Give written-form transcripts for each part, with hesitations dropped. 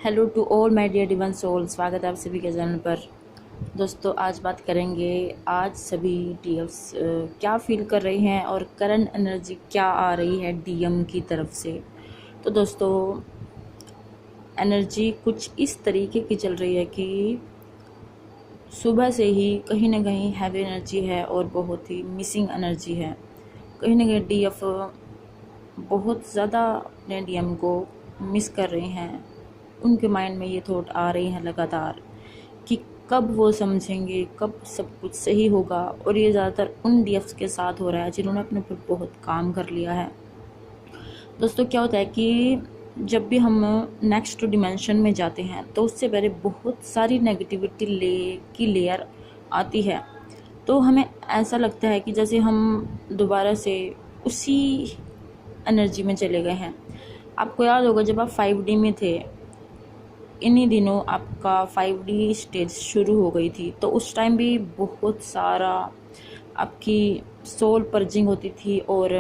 Hello to all my dear divine soul, स्वागत है आप सभी के चैनल पर। दोस्तों आज बात करेंगे, आज सभी डीएफ्स क्या फील कर रहे हैं और करंट एनर्जी क्या आ रही है डीएम की तरफ से। तो दोस्तों एनर्जी कुछ इस तरीके की चल रही है कि सुबह से ही कहीं ना कहीं हैवी एनर्जी है और बहुत ही मिसिंग एनर्जी है। कहीं ना कहीं डीएफ बहुत ज़्यादा अपने डीएम को मिस कर रहे हैं। उनके माइंड में ये थॉट आ रही हैं लगातार कि कब वो समझेंगे, कब सब कुछ सही होगा। और ये ज़्यादातर उन डीएफ्स के साथ हो रहा है जिन्होंने अपने ऊपर बहुत काम कर लिया है। दोस्तों क्या होता है कि जब भी हम नेक्स्ट डिमेंशन में जाते हैं तो उससे पहले बहुत सारी नेगेटिविटी की लेयर आती है। तो हमें ऐसा लगता है कि जैसे हम दोबारा से उसी एनर्जी में चले गए हैं। आपको याद होगा जब आप 5D में थे, इन्हीं दिनों आपका 5D स्टेज शुरू हो गई थी, तो उस टाइम भी बहुत सारा आपकी सोल पर्जिंग होती थी और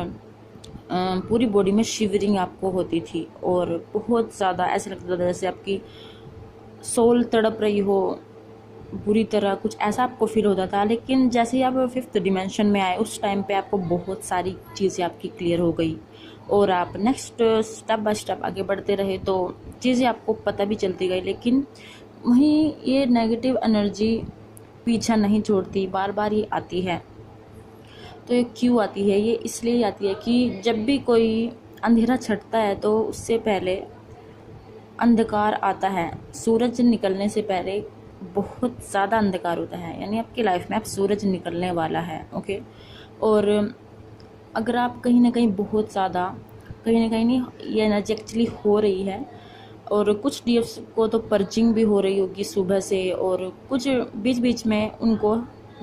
पूरी बॉडी में शिवरिंग आपको होती थी और बहुत ज़्यादा ऐसा लगता था जैसे आपकी सोल तड़प रही हो बुरी तरह, कुछ ऐसा आपको फील होता था। लेकिन जैसे ही आप 5th डिमेंशन में आए उस टाइम पे आपको बहुत सारी चीज़ें आपकी क्लियर हो गई और आप नेक्स्ट स्टेप बाय स्टेप आगे बढ़ते रहे तो चीज़ें आपको पता भी चलती गई। लेकिन वहीं ये नेगेटिव एनर्जी पीछा नहीं छोड़ती, बार बार ये आती है। तो ये क्यों आती है? ये इसलिए आती है कि जब भी कोई अंधेरा छटता है तो उससे पहले अंधकार आता है। सूरज निकलने से पहले बहुत ज़्यादा अंधकार होता है, यानी आपकी लाइफ में अब सूरज निकलने वाला है। ओके, और अगर आप कहीं ना कहीं बहुत ज़्यादा कहीं ना कहीं नहीं, ये एनर्जी एक्चुअली हो रही है और कुछ डीएफ्स को तो पर्जिंग भी हो रही होगी सुबह से, और कुछ बीच बीच में उनको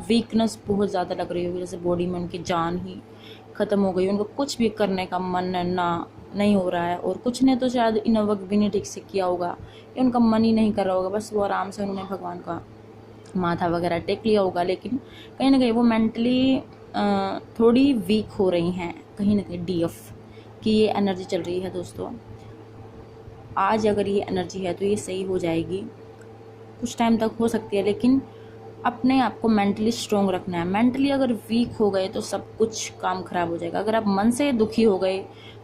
वीकनेस बहुत ज़्यादा लग रही होगी, जैसे बॉडी में उनकी जान ही ख़त्म हो गई, उनको कुछ भी करने का मन नहीं हो रहा है। और कुछ ने तो शायद इन वर्क भी नहीं ठीक से किया होगा या उनका मन ही नहीं कर रहा होगा, बस वो आराम से उन्होंने भगवान का माथा वगैरह टेक लिया होगा। लेकिन कहीं ना कहीं वो मेंटली थोड़ी वीक हो रही हैं, कहीं ना कहीं डीएफ की ये एनर्जी चल रही है। दोस्तों आज अगर ये एनर्जी है तो ये सही हो जाएगी, कुछ टाइम तक हो सकती है, लेकिन अपने आप को मेंटली स्ट्रोंग रखना है। मेंटली अगर वीक हो गए तो सब कुछ काम खराब हो जाएगा। अगर आप मन से दुखी हो गए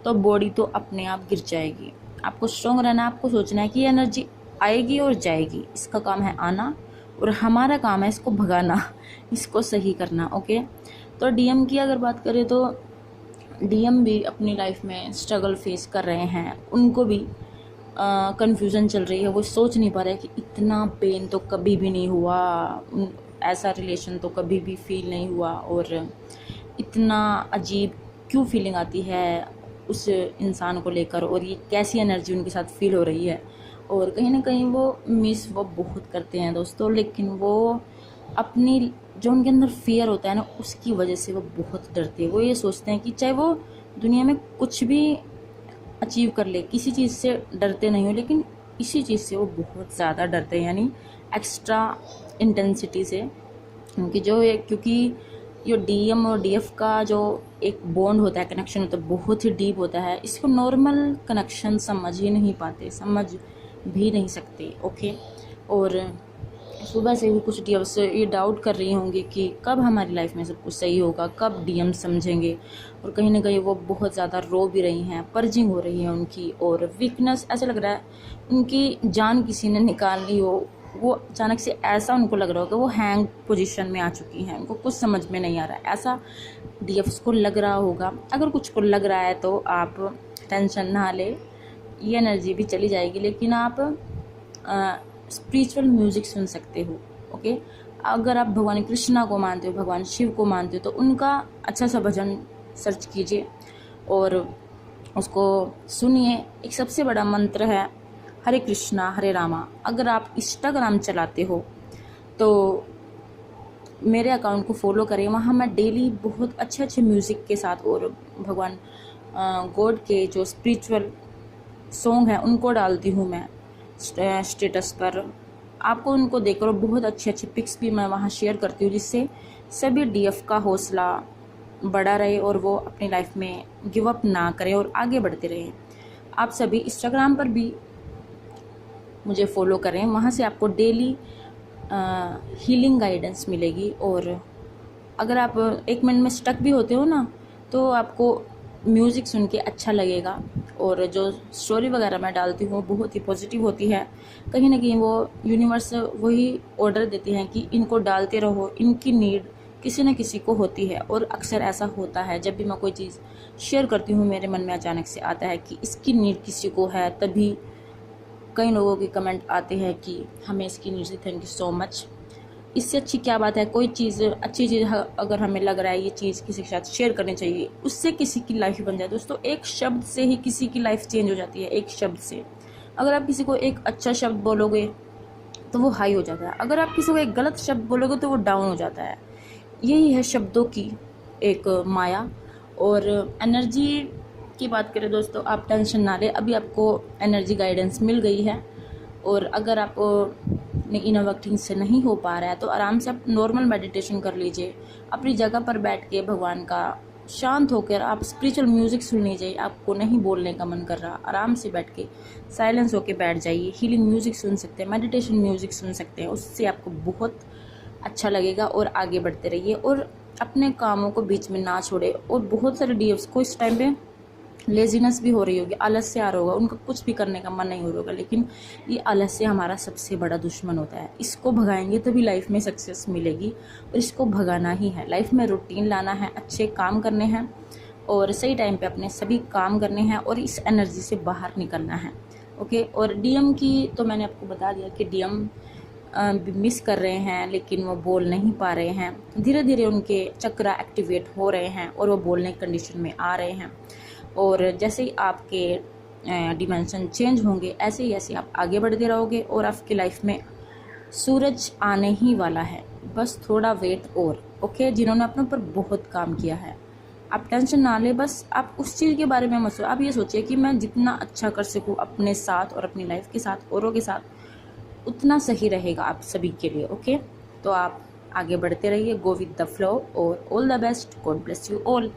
तो बॉडी तो अपने आप गिर जाएगी। आपको स्ट्रोंग रहना है, आपको सोचना है कि ये एनर्जी आएगी और जाएगी, इसका काम है आना और हमारा काम है इसको भगाना, इसको सही करना। ओके, तो डीएम की अगर बात करें तो डीएम भी अपनी लाइफ में स्ट्रगल फेस कर रहे हैं। उनको भी कन्फ्यूज़न चल रही है, वो सोच नहीं पा रहे कि इतना पेन तो कभी भी नहीं हुआ, ऐसा रिलेशन तो कभी भी फील नहीं हुआ और इतना अजीब क्यों फीलिंग आती है उस इंसान को लेकर, और ये कैसी एनर्जी उनके साथ फील हो रही है। और कहीं ना कहीं वो मिस वो बहुत करते हैं दोस्तों, लेकिन वो अपनी जो उनके अंदर फियर होता है ना, उसकी वजह से वो बहुत डरते हैं। वो ये सोचते हैं कि चाहे वो दुनिया में कुछ भी अचीव कर ले, किसी चीज़ से डरते नहीं हो, लेकिन इसी चीज़ से वो बहुत ज़्यादा डरते हैं, यानी एक्स्ट्रा इंटेंसिटी से। क्योंकि ये डीएम और डीएफ का जो एक बॉन्ड होता है, कनेक्शन होता है, बहुत ही डीप होता है। इसको नॉर्मल कनेक्शन समझ ही नहीं पाते, समझ भी नहीं सकते। ओके, और सुबह से ही कुछ डीएम्स ये डाउट कर रही होंगी कि कब हमारी लाइफ में सब कुछ सही होगा, कब डीएम समझेंगे। और कहीं ना कहीं वो बहुत ज़्यादा रो भी रही हैं, पर्जिंग हो रही है उनकी, और वीकनेस ऐसा लग रहा है उनकी जान किसी ने निकाल ली हो। वो अचानक से ऐसा उनको लग रहा होगा वो हैंग पोजीशन में आ चुकी हैं, उनको कुछ समझ में नहीं आ रहा है, ऐसा डीएफ्स को लग रहा होगा। अगर कुछ को लग रहा है तो आप टेंशन ना ले, ये एनर्जी भी चली जाएगी। लेकिन आप स्पिरिचुअल म्यूज़िक सुन सकते हो। ओके, अगर आप भगवान कृष्णा को मानते हो, भगवान शिव को मानते हो, तो उनका अच्छा सा भजन सर्च कीजिए और उसको सुनिए। एक सबसे बड़ा मंत्र है हरे कृष्णा हरे रामा। अगर आप इंस्टाग्राम चलाते हो तो मेरे अकाउंट को फॉलो करें, वहाँ मैं डेली बहुत अच्छे अच्छे म्यूज़िक के साथ और भगवान गॉड के जो स्पिरिचुअल सॉन्ग हैं उनको डालती हूँ मैं स्टेटस पर। आपको उनको देखकर बहुत अच्छे अच्छे पिक्स भी मैं वहाँ शेयर करती हूँ, जिससे सभी डीएफ का हौसला बढ़ा रहे और वो अपनी लाइफ में गिव अप ना करें और आगे बढ़ते रहें। आप सभी इंस्टाग्राम पर भी मुझे फॉलो करें, वहाँ से आपको डेली हीलिंग गाइडेंस मिलेगी। और अगर आप 1 मिनट में स्टक भी होते हो ना, तो आपको म्यूज़िक सुन के अच्छा लगेगा। और जो स्टोरी वगैरह मैं डालती हूँ बहुत ही पॉजिटिव होती है। कहीं ना कहीं वो यूनिवर्स वही ऑर्डर देते हैं कि इनको डालते रहो, इनकी नीड किसी न किसी को होती है। और अक्सर ऐसा होता है, जब भी मैं कोई चीज़ शेयर करती हूँ मेरे मन में अचानक से आता है कि इसकी नीड किसी को है, तभी कई लोगों के कमेंट आते हैं कि हमें इसकी नीड है, थैंक यू सो मच। इससे अच्छी क्या बात है, कोई चीज़ अच्छी चीज़ अगर हमें लग रहा है ये चीज़ किसी के साथ शेयर करनी चाहिए, उससे किसी की लाइफ बन जाए। दोस्तों, एक शब्द से ही किसी की लाइफ चेंज हो जाती है। एक शब्द से अगर आप किसी को एक अच्छा शब्द बोलोगे तो वो हाई हो जाता है, अगर आप किसी को एक गलत शब्द बोलोगे तो वो डाउन हो जाता है। यही है शब्दों की एक माया। और एनर्जी की बात करें दोस्तों, आप टेंशन ना लें, अभी आपको एनर्जी गाइडेंस मिल गई है। और अगर आप इनर वर्किंग से नहीं हो पा रहा है तो आराम से आप नॉर्मल मेडिटेशन कर लीजिए। अपनी जगह पर बैठ के भगवान का शांत होकर आप स्पिरिचुअल म्यूज़िक सुन लीजिए। आपको नहीं बोलने का मन कर रहा, आराम से बैठ के साइलेंस होकर बैठ जाइए। हीलिंग म्यूज़िक सुन सकते हैं, मेडिटेशन म्यूज़िक सुन सकते हैं, उससे आपको बहुत अच्छा लगेगा। और आगे बढ़ते रहिए और अपने कामों को बीच में ना छोड़े। और बहुत सारे डीएफ्स को इस टाइम पे लेजीनेस भी हो रही होगी, आलस्य आ रहा होगा, उनका कुछ भी करने का मन नहीं हो रहा होगा, लेकिन ये आलस्य हमारा सबसे बड़ा दुश्मन होता है। इसको भगाएंगे तभी लाइफ में सक्सेस मिलेगी, और इसको भगाना ही है। लाइफ में रूटीन लाना है, अच्छे काम करने हैं और सही टाइम पे अपने सभी काम करने हैं और इस एनर्जी से बाहर निकलना है। ओके। और डीएम की तो मैंने आपको बता दिया कि डीएम मिस कर रहे हैं, लेकिन वो बोल नहीं पा रहे हैं। धीरे धीरे उनके चक्र एक्टिवेट हो रहे हैं और वो बोलने की कंडीशन में आ रहे हैं। और जैसे ही आपके डिमेंशन चेंज होंगे, ऐसे ही ऐसे आप आगे बढ़ते रहोगे और आपकी लाइफ में सूरज आने ही वाला है। बस थोड़ा वेट और। ओके। जिन्होंने अपने ऊपर बहुत काम किया है, आप टेंशन ना ले, बस आप उस चीज़ के बारे में मत सोचिए। आप ये सोचिए कि मैं जितना अच्छा कर सकूँ अपने साथ और अपनी लाइफ के साथ, औरों के साथ, उतना सही रहेगा आप सभी के लिए। ओके। तो आप आगे बढ़ते रहिए, गो विद द फ्लो और all the best. God bless you all.